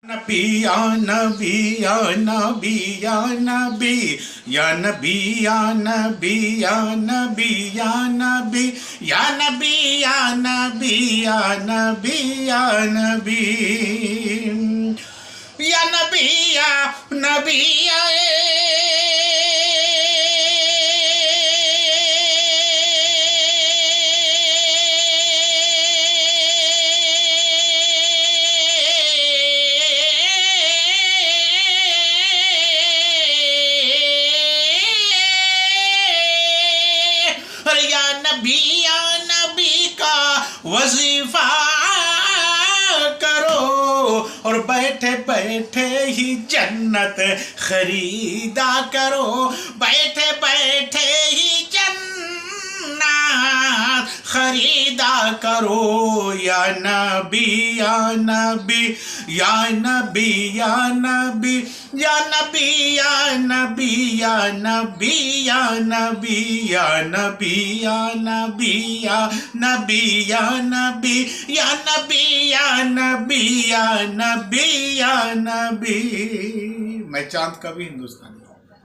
نبی یا نبی یا نبی یا نبی یا نبی یا نبی یا نبی یا نبی یا نبی یا نبی یا نبی یا نبی یا نبی یا نبی یا نبی کا وظیفہ کرو اور بیٹھے بیٹھے ہی جنت خریدا کرو، بیٹھے بیٹھے ہی جنت خریدا کرو۔ یا نبی یا نبی یا نبی یا نبی یا نبی یا نبی یا نبی یا نبی یا نبی یا نبی یا نبی یا نبی یا نبی یا نبی یا نبی یا نبی۔ میں چاند کا بھی ہندوستانی